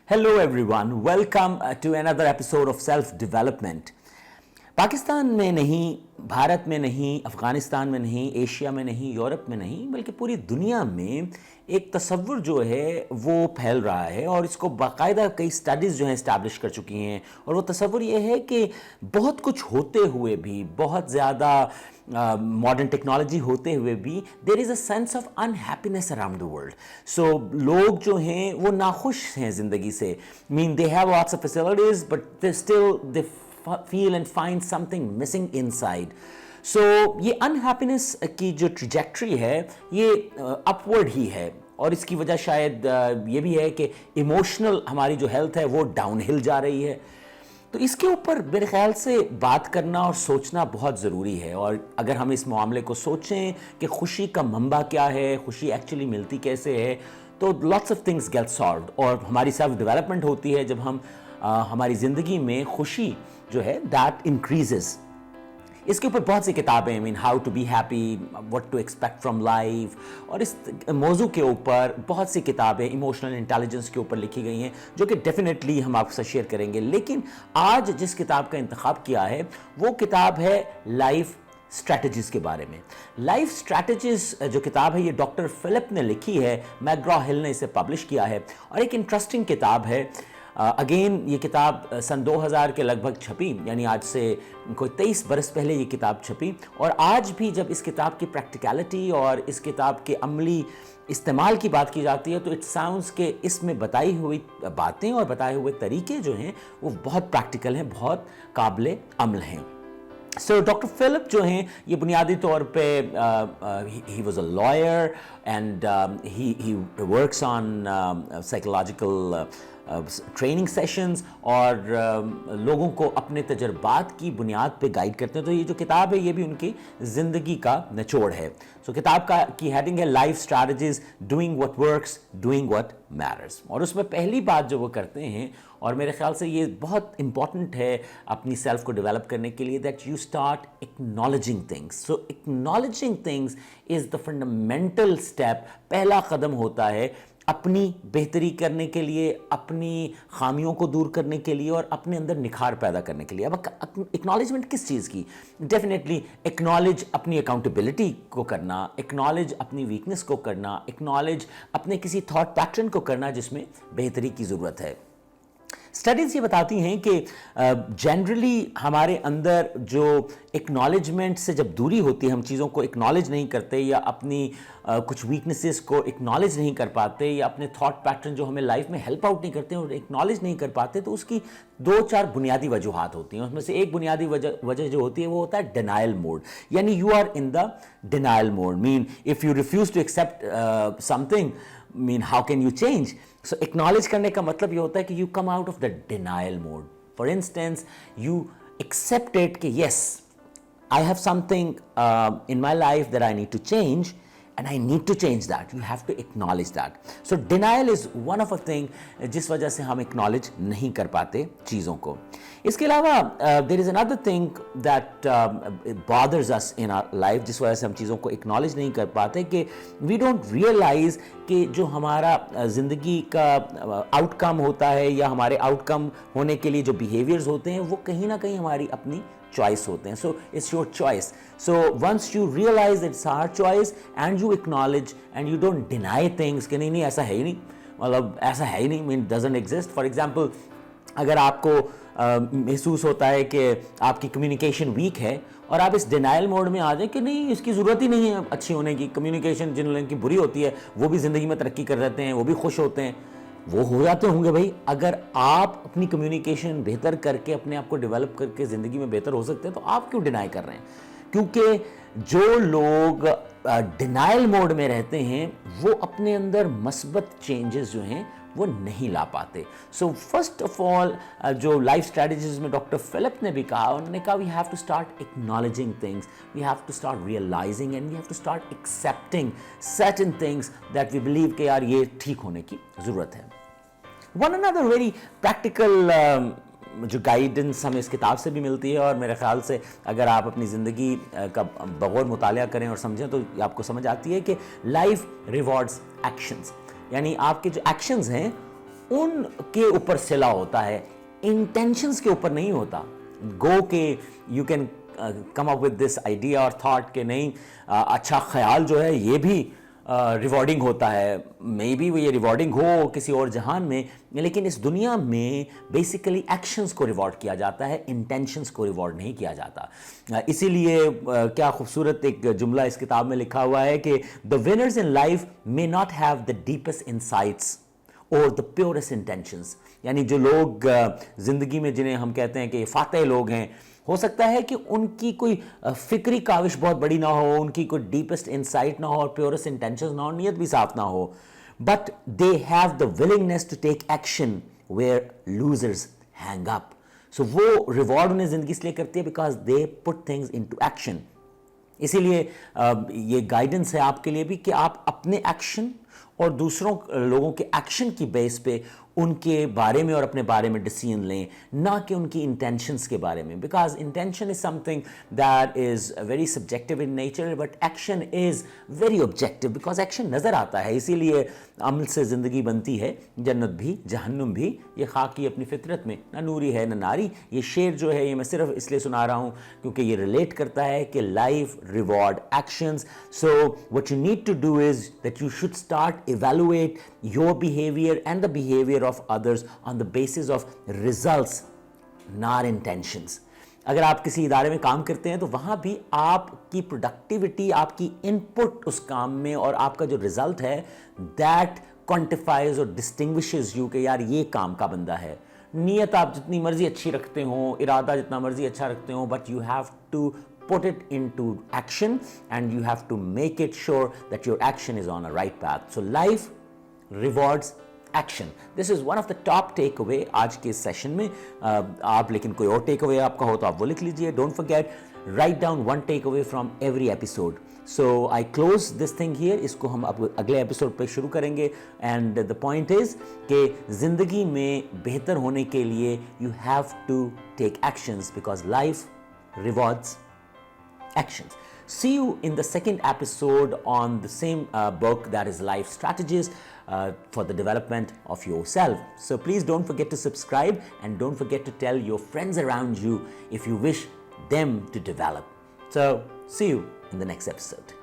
Hello everyone, welcome to another episode of Self Development. Pakistan में नहीं, भारत में नहीं, अफ़गानिस्तान में नहीं, एशिया में नहीं, यूरोप में नहीं, बल्कि पूरी दुनिया में एक तसव्वुर जो है वो फैल रहा है और इसको बाकायदा कई स्टडीज़ जो हैं इस्टेब्लिश कर चुकी हैं। और वो तसव्वुर ये है कि बहुत कुछ होते हुए भी, बहुत ज़्यादा मॉडर्न टेक्नोलॉजी होते हुए भी there is a sense of unhappiness around the world. So लोग जो हैं वो नाखुश हैं ज़िंदगी से। They have lots of facilities but they still they feel and find something missing inside. So ये अनहैप्पीनेस की जो ट्रिजेक्ट्री है ये अपवर्ड ही है और इसकी वजह शायद ये भी है कि इमोशनल हमारी जो हेल्थ है वो डाउनहिल जा रही है। तो इसके ऊपर मेरे ख्याल से बात करना और सोचना बहुत ज़रूरी है। और अगर हम इस मामले को सोचें कि खुशी का मंबा क्या है, खुशी एक्चुअली मिलती कैसे है, तो lots of things get solved और हमारी सेल्फ डेवलपमेंट होती है जब हम हमारी ज़िंदगी में खुशी जो है दैट इंक्रीजेस। इसके ऊपर बहुत सी किताबें how to be happy, what to expect from life, और इस मौजू के ऊपर बहुत सी किताबें इमोशनल इंटेलिजेंस के ऊपर लिखी गई हैं जो कि डेफिनेटली हम आपसे शेयर करेंगे। लेकिन आज जिस किताब का इंतखाब किया है वो किताब है लाइफ स्ट्रैटेजीज़ के बारे में। लाइफ स्ट्रैटेजीज़ जो किताब है ये डॉक्टर फिलिप ने लिखी है, मैग्रॉ हिल ने इसे पब्लिश किया है और एक इंटरेस्टिंग किताब है। अगेन ये किताब सन 2000 के लगभग छपी, यानी आज से कोई 23 बरस पहले ये किताब छपी। और आज भी जब इस किताब की प्रैक्टिकलिटी और इस किताब के अमली इस्तेमाल की बात की जाती है तो इट साउंड्स के इसमें बताई हुई बातें और बताए हुए तरीके जो हैं वो बहुत प्रैक्टिकल हैं, बहुत काबिल अमल हैं। सो डॉक्टर फिलिप जो हैं ये बुनियादी तौर पे he was a lawyer and he works on psychological training sessions और लोगों को अपने तजर्बात की बुनियाद पे गाइड करते हैं। तो ये जो किताब है ये भी उनकी ज़िंदगी का निचोड़ है। सो किताब की हेडिंग है life strategies, doing what works, doing what matters. और उसमें पहली बात जो वो करते हैं और मेरे ख्याल से ये बहुत इंपॉर्टेंट है अपनी सेल्फ को डेवलप करने के लिए, that you start acknowledging things. So acknowledging things is the fundamental step, पहला कदम होता है अपनी बेहतरी करने के लिए, अपनी खामियों को दूर करने के लिए और अपने अंदर निखार पैदा करने के लिए। अब एक्नॉलेजमेंट किस चीज़ की? डेफिनेटली एक्नॉलेज अपनी अकाउंटेबिलिटी को करना, एक्नॉलेज अपनी वीकनेस को करना, एक्नॉलेज अपने किसी थॉट पैटर्न को करना जिसमें बेहतरी की ज़रूरत है। स्टडीज़ ये बताती हैं कि जनरली हमारे अंदर जो एक्नॉलेजमेंट से जब दूरी होती है, हम चीज़ों को एक्नॉलेज नहीं करते या अपनी कुछ वीकनेसेस को एक्नॉलेज नहीं कर पाते या अपने थॉट पैटर्न जो हमें लाइफ में हेल्प आउट नहीं करते और एक्नॉलेज नहीं कर पाते, तो उसकी 2-4 बुनियादी वजूहात होती हैं। उसमें से एक बुनियादी वजह जो होती है वो होता है डिनायल मोड, यानी you are in the denial mode. If you refuse to accept something, how can you change? So acknowledge करने का मतलब ये होता है कि you come out of the denial mode. For instance, you accept it कि yes, I have something in my life that I need to change and I need to change that. You have to acknowledge that. So denial is one of a thing जिस वजह से हम acknowledge नहीं कर पाते चीज़ों को। इसके अलावा there is another thing that bothers us in our life, जिस वजह से हम चीज़ों को acknowledge नहीं कर पाते, कि we don't realize कि जो हमारा ज़िंदगी का आउटकम होता है या हमारे आउटकम होने के लिए जो बिहेवियर्स होते हैं वो कहीं ना कहीं हमारी अपनी चॉइस होते हैं। So it's your choice. So once you realise it's our choice and you acknowledge and you don't deny things कि नहीं ऐसा है ही नहीं, मतलब ऐसा है ही नहीं, डजंट एग्जिस्ट। फॉर एग्जाम्पल, अगर आपको महसूस होता है कि आपकी कम्युनिकेशन वीक है और आप इस डिनाइल मोड में आ जाए कि नहीं इसकी ज़रूरत ही नहीं है अच्छी होने की, कम्युनिकेशन जिन लोगों की बुरी होती है वो भी ज़िंदगी में तरक्की कर जाते हैं, वो भी खुश होते हैं, वो हो जाते होंगे भाई। अगर आप अपनी कम्युनिकेशन बेहतर करके अपने आप को डेवलप करके ज़िंदगी में बेहतर हो सकते हैं तो आप क्यों डिनाई कर रहे हैं? क्योंकि जो लोग डिनाइल मोड में रहते हैं वो अपने अंदर मस्बत चेंजेस जो हैं वो नहीं ला पाते। सो फर्स्ट ऑफ ऑल जो लाइफ स्ट्रैटेजीज में डॉक्टर फिलिप ने भी कहा, उन्होंने कहा we have to start acknowledging things, we have to start realising and we have to start accepting certain things that we believe कि यार ये ठीक होने की ज़रूरत है। वन अनदर वेरी प्रैक्टिकल जो गाइडेंस हमें इस किताब से भी मिलती है और मेरे ख्याल से अगर आप अपनी ज़िंदगी का बगौर मुतालिया करें और समझें तो आपको समझ आती है कि लाइफ रिवॉर्ड्स एक्शंस, यानी आपके जो एक्शंस हैं उनके ऊपर सिला होता है, इंटेंशंस के ऊपर नहीं होता। गो के you can come up with this idea और थॉट कि नहीं अच्छा ख्याल जो है ये भी रिवॉर्डिंग होता है, मे बी वो ये रिवॉर्डिंग हो किसी और जहान में, लेकिन इस दुनिया में बेसिकली एक्शंस को रिवॉर्ड किया जाता है, इंटेंशंस को रिवॉर्ड नहीं किया जाता। इसीलिए क्या खूबसूरत एक जुमला इस किताब में लिखा हुआ है कि the winners in life may not have the deepest insights और द प्योरेस्ट इंटेंशंस। यानी जो लोग ज़िंदगी में जिन्हें हम कहते हैं कि फातेह लोग हैं, हो सकता है कि उनकी कोई फिक्री काविश बहुत बड़ी ना हो, उनकी कोई डीपेस्ट इंसाइट ना हो और प्योरेस्ट इंटेंशंस ना हो, नीयत भी साफ ना हो, but they have the willingness to take action where losers hang up. So वो रिवॉर्ड उन्हें ज़िंदगी इसलिए करती है because they put things into action. इसीलिए ये गाइडेंस है आपके लिए भी कि आप अपने एक्शन और दूसरों लोगों के एक्शन की बेस पे उनके बारे में और अपने बारे में डिसीजन लें, ना कि उनकी इंटेंशंस के बारे में, because intention is something that is very subjective in nature but action is very objective because action नज़र आता है। इसीलिए अमल से ज़िंदगी बनती है, जन्नत भी जहन्नुम भी, ये खाकी अपनी फितरत में ना नूरी है ना नारी। ये शेर जो है ये मैं सिर्फ इसलिए सुना रहा हूँ क्योंकि ये रिलेट करता है कि life reward actions. So what you need to do is that you should start evaluate your behavior and the behavior of others on the basis of results, not intentions. अगर आप किसी इदारे में काम करते हैं तो वहाँ भी आपकी प्रोडक्टिविटी, आपकी इनपुट उस काम में और आपका जो रिजल्ट है दैट क्वांटिफाइज और डिस्टिंग्विशेस यू कि यार ये काम का बंदा है। नीयत आप जितनी मर्जी अच्छी रखते हो, इरादा जितना मर्जी अच्छा रखते हो, but you have to put it into action and you have to make it sure that your action is on a right path. So life rewards action. This is one of the top takeaway आज के session में। आप लेकिन कोई और take away आपका हो तो आप वो लिख लीजिए। Don't forget, write down one takeaway from every episode. So I close this thing here. इसको हम अब अगले एपिसोड पे शुरू करेंगे। And the point is कि ज़िंदगी में बेहतर होने के लिए you have to take actions because life rewards actions. See you in the second episode on the same book, that is Life Strategies for the Development of Yourself. So please don't forget to subscribe and don't forget to tell your friends around you if you wish them to develop. So see you in the next episode.